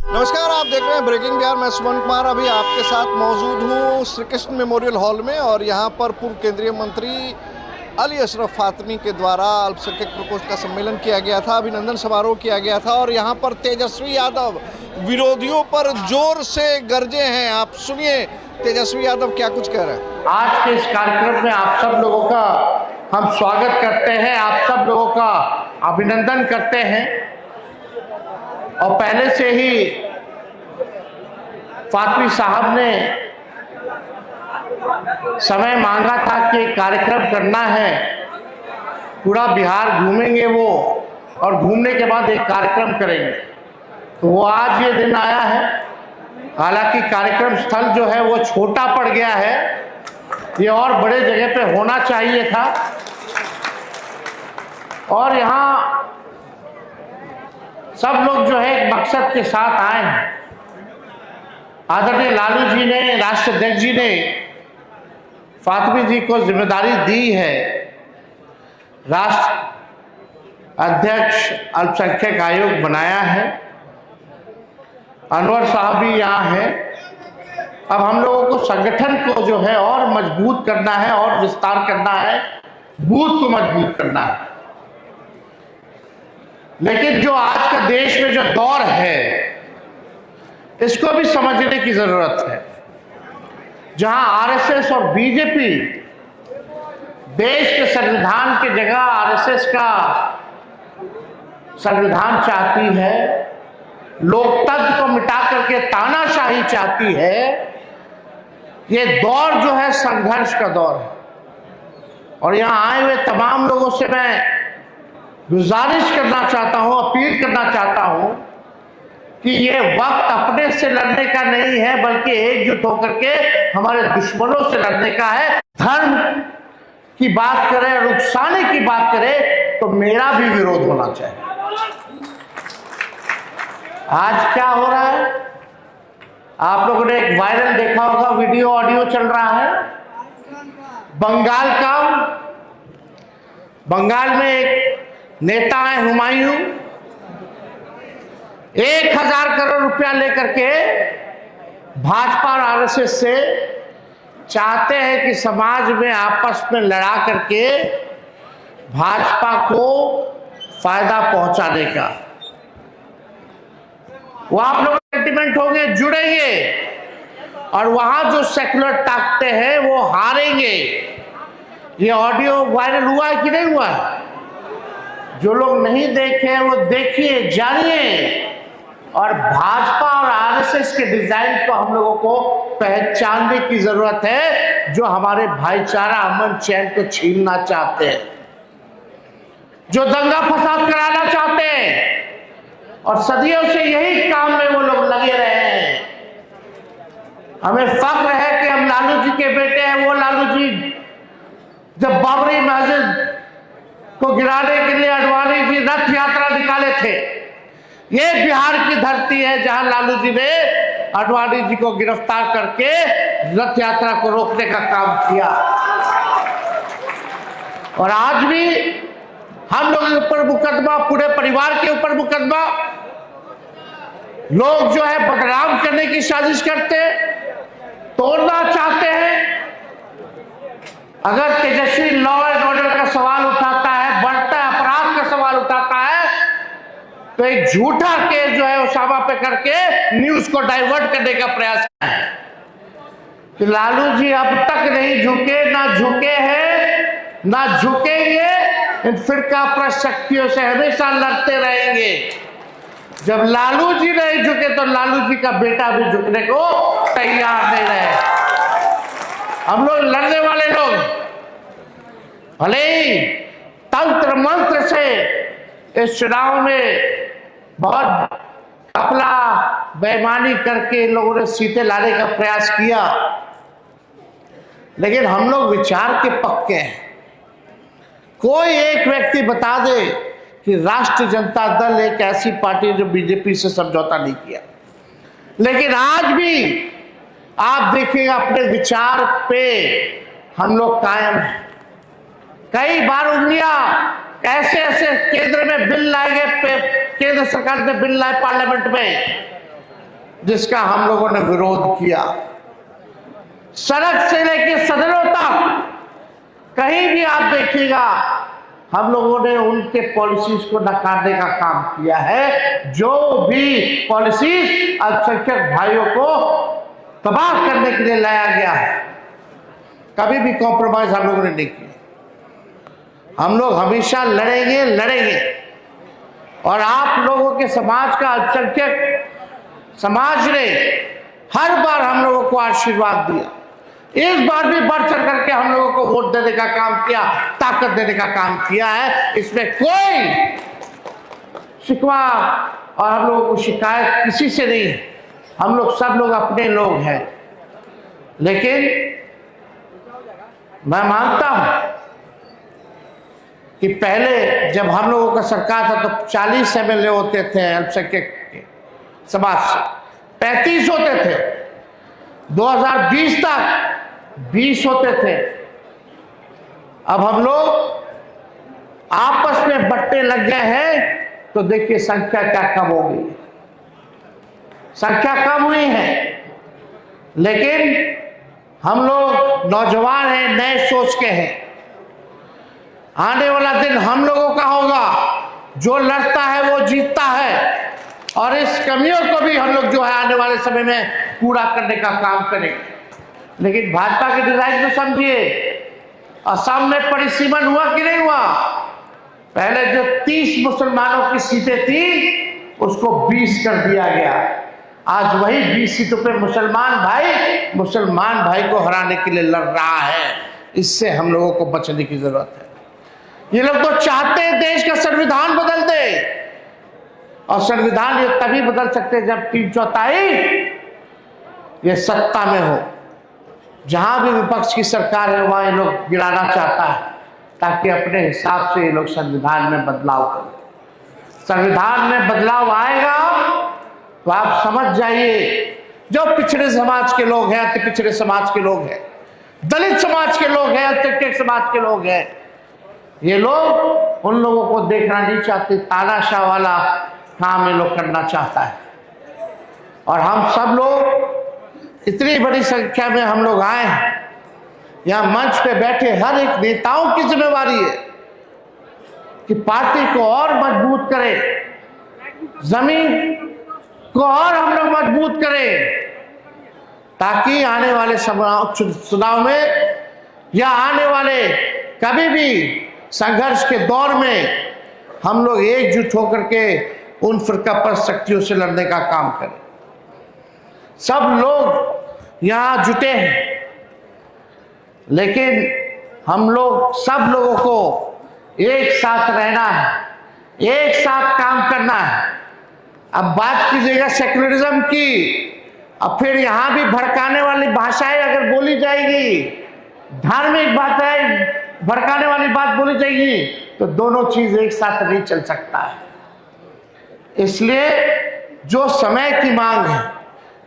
नमस्कार, आप देख रहे हैं ब्रेकिंग बिहार। मैं सुमन कुमार अभी आपके साथ मौजूद हूँ श्री कृष्ण मेमोरियल हॉल में और यहाँ पर पूर्व केंद्रीय मंत्री अली अशरफ फातमी के द्वारा अल्पसंख्यक प्रकोष्ठ का सम्मेलन किया गया था, अभिनंदन समारोह किया गया था और यहाँ पर तेजस्वी यादव विरोधियों पर जोर से गरजे हैं। आप सुनिए तेजस्वी यादव क्या कुछ कह रहे हैं। आज के इस कार्यक्रम में आप सब लोगों का हम स्वागत करते हैं, आप सब लोगों का अभिनंदन करते हैं। और पहले से ही फातमी साहब ने समय मांगा था कि कार्यक्रम करना है, पूरा बिहार घूमेंगे वो और घूमने के बाद एक कार्यक्रम करेंगे। तो वो आज ये दिन आया है। हालांकि कार्यक्रम स्थल जो है वो छोटा पड़ गया है, ये और बड़े जगह पे होना चाहिए था। और यहाँ सब लोग जो है एक मकसद के साथ आए हैं। आदरणीय लालू जी ने, राष्ट्राध्यक्ष जी ने फातमी जी को जिम्मेदारी दी है, राष्ट्र अध्यक्ष अल्पसंख्यक आयोग बनाया है। अनवर साहब भी यहाँ है। अब हम लोगों को संगठन को जो है और मजबूत करना है और विस्तार करना है, बूथ को मजबूत करना है। लेकिन जो आज का देश में जो दौर है, इसको भी समझने की जरूरत है। जहां आरएसएस और बीजेपी देश के संविधान की जगह आरएसएस का संविधान चाहती है, लोकतंत्र को मिटा करके तानाशाही चाहती है, ये दौर जो है संघर्ष का दौर है। और यहां आए हुए तमाम लोगों से मैं गुजारिश करना चाहता हूं, अपील करना चाहता हूं कि ये वक्त अपने से लड़ने का नहीं है, बल्कि एकजुट होकर के हमारे दुश्मनों से लड़ने का है। धर्म की बात करें और उकसाने की बात करें तो मेरा भी विरोध होना चाहिए। आज क्या हो रहा है, आप लोगों ने एक वायरल देखा होगा, वीडियो ऑडियो चल रहा है बंगाल का। बंगाल में एक नेता है हुमायूं, 1000 करोड़ रुपया लेकर के भाजपा और आरएसएस से चाहते हैं कि समाज में आपस में लड़ा करके भाजपा को फायदा पहुंचाने का। वो आप लोग सेंटिमेंट होंगे, जुड़ेंगे और वहां जो सेकुलर ताकतें हैं वो हारेंगे। ये ऑडियो वायरल हुआ है कि नहीं हुआ है? जो लोग नहीं देखे वो देखिए, जानिए। और भाजपा और आरएसएस के डिजाइन को हम लोगों को पहचानने की जरूरत है, जो हमारे भाईचारा, अमन चैन को छीनना चाहते हैं, जो दंगा फसाद कराना चाहते हैं। और सदियों से यही काम में वो लोग लगे रहे हैं। हमें फक्र है कि हम लालू जी के बेटे हैं। वो लालू जी जब बाबरी मस्जिद को गिराने के लिए अडवाणी जी रथ यात्रा निकाले थे, ये बिहार की धरती है जहां लालू जी ने अडवाणी जी को गिरफ्तार करके रथ यात्रा को रोकने का काम किया। और आज भी हम लोगों के ऊपर मुकदमा, पूरे परिवार के ऊपर मुकदमा, लोग जो है बदनाम करने की साजिश करते, तोड़ना चाहते हैं। अगर तेजस्वी लॉ एंड ऑर्डर का सवाल उठाता है, बढ़ता अपराध का सवाल उठाता है, तो एक झूठा केस जो है उसामा पे करके न्यूज को डाइवर्ट करने का प्रयास है। तो लालू जी अब तक नहीं झुके, ना झुके हैं, ना झुकेंगे। इन फिरका परस्त शक्तियों से हमेशा लड़ते रहेंगे। जब लालू जी नहीं झुके तो लालू जी का बेटा भी झुकने को तैयार नहीं रहे। हम लोग लड़ने वाले लोग भले ही तंत्र मंत्र से इस चुनाव में बहुत अपना बेईमानी करके लोगों ने सीटें लाने का प्रयास किया, लेकिन हम लोग विचार के पक्के हैं। कोई एक व्यक्ति बता दे कि राष्ट्रीय जनता दल एक ऐसी पार्टी जो बीजेपी से समझौता नहीं किया। लेकिन आज भी आप देखिएगा अपने विचार पे हम लोग कायम हैं। कई बार उंगलियां ऐसे ऐसे केंद्र में बिल लाएंगे, केंद्र सरकार ने बिल लाए पार्लियामेंट में, जिसका हम लोगों ने विरोध किया। सड़क से लेकर सदनों तक कहीं भी आप देखिएगा हम लोगों ने उनके पॉलिसीज को नकारने का काम किया है। जो भी पॉलिसीज अल्पसंख्यक भाइयों को तबाह करने के लिए लाया गया है, कभी भी कॉम्प्रोमाइज हम लोगों ने नहीं किया। हम लोग हमेशा लड़ेंगे और आप लोगों के समाज का, अल्पसंख्यक समाज ने हर बार हम लोगों को आशीर्वाद दिया। इस बार भी बढ़ चढ़ करके हम लोगों को वोट देने का काम किया, ताकत देने का काम किया है। इसमें कोई शिकवा और हम लोगों को शिकायत किसी से नहीं है। हम लोग सब लोग अपने लोग हैं। लेकिन मैं मानता हूं कि पहले जब हम लोगों का सरकार था तो 40 MLA होते थे अल्पसंख्यक के समाज से, 35 होते थे। 2020 तक 20 होते थे। अब हम लोग आपस में बंटने लग गए हैं तो देखिए संख्या क्या कम हो गई। संख्या कम हुई है, लेकिन हम लोग नौजवान हैं, नए सोच के हैं। आने वाला दिन हम लोगों का होगा। जो लड़ता है वो जीतता है, और इस कमियों को भी हम लोग जो है आने वाले समय में पूरा करने का काम करेंगे। लेकिन भाजपा के डिजाइन को समझिए, असम में परिसीमन हुआ कि नहीं हुआ? पहले जो 30 मुसलमानों की सीटें थी उसको 20 कर दिया गया। आज वही 20 सीटों पे मुसलमान भाई को हराने के लिए लड़ रहा है। इससे हम लोगों को बचने की जरूरत है। ये लोग तो चाहते हैं देश का संविधान बदल दे, और संविधान ये तभी बदल सकते हैं जब 3/4 ये सत्ता में हो। जहां भी विपक्ष की सरकार है वहां ये लोग गिराना चाहता है, ताकि अपने हिसाब से ये लोग संविधान में बदलाव करें। संविधान में बदलाव आएगा तो आप समझ जाइए, जो पिछड़े समाज के लोग हैं, अति पिछड़े समाज के लोग हैं, दलित समाज के लोग हैं, अल्पसंख्यक समाज के लोग हैं, ये लोग उन लोगों को देखना नहीं चाहते। तानाशाह वाला काम ये लोग करना चाहता है। और हम सब लोग इतनी बड़ी संख्या में हम लोग आए हैं, यहां मंच पे बैठे हर एक नेताओं की जिम्मेवारी है कि पार्टी को और मजबूत करें, जमीन को और हम लोग मजबूत करें, ताकि आने वाले चुनाव में या आने वाले कभी भी संघर्ष के दौर में हम लोग एकजुट होकर के उन फिरकापरस्त शक्तियों से लड़ने का काम करें। सब लोग यहां जुटे हैं, लेकिन हम लोग सब लोगों को एक साथ रहना है, एक साथ काम करना है। अब बात कीजिएगा सेक्युलरिज्म की, अब फिर यहां भी भड़काने वाली भाषाएं अगर बोली जाएगी, धार्मिक बातें भड़काने वाली बात बोली जाएगी, तो दोनों चीज एक साथ नहीं चल सकता है। इसलिए जो समय की मांग है,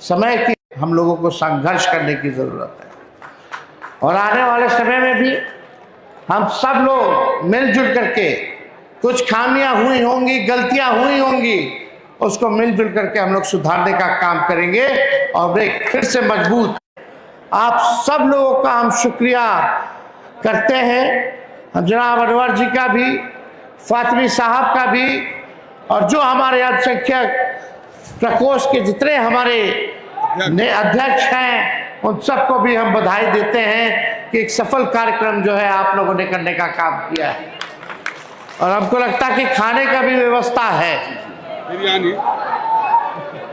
समय की हम लोगों को संघर्ष करने की जरूरत है। और आने वाले समय में भी हम सब लोग मिलजुल करके, कुछ खामियां हुई होंगी, गलतियां हुई होंगी, उसको मिलजुल करके हम लोग सुधारने का काम करेंगे और एक फिर से मजबूत। आप सब लोगों का हम शुक्रिया करते हैं, जनाब अनवर जी का भी, फातिमी साहब का भी, और जो हमारे अल्पसंख्यक प्रकोष्ठ के जितने हमारे अध्यक्ष हैं उन सबको भी हम बधाई देते हैं कि एक सफल कार्यक्रम जो है आप लोगों ने करने का काम किया है। और हमको लगता है कि खाने का भी व्यवस्था है। बिरयानी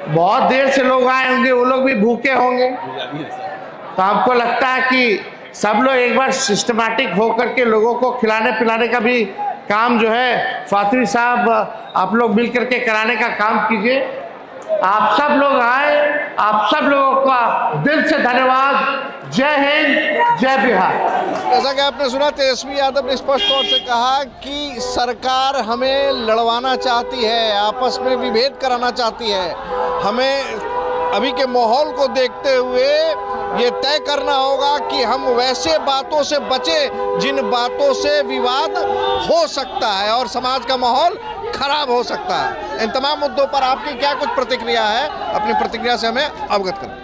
बहुत देर से लोग आए होंगे, वो लोग भी भूखे होंगे, तो हमको लगता है कि सब लोग एक बार सिस्टमैटिक होकर के लोगों को खिलाने पिलाने का भी काम जो है फातिमी साहब आप लोग मिल करके कराने का काम कीजिए। आप सब लोग आए, आप सब लोगों का दिल से धन्यवाद। जय हिंद, जय बिहार। जैसा कि आपने सुना, तेजस्वी यादव ने स्पष्ट तौर से कहा कि सरकार हमें लड़वाना चाहती है, आपस में विभेद कराना चाहती है। हमें अभी के माहौल को देखते हुए ये तय करना होगा कि हम वैसे बातों से बचें जिन बातों से विवाद हो सकता है और समाज का माहौल खराब हो सकता है। इन तमाम मुद्दों पर आपकी क्या कुछ प्रतिक्रिया है, अपनी प्रतिक्रिया से हमें अवगत करें।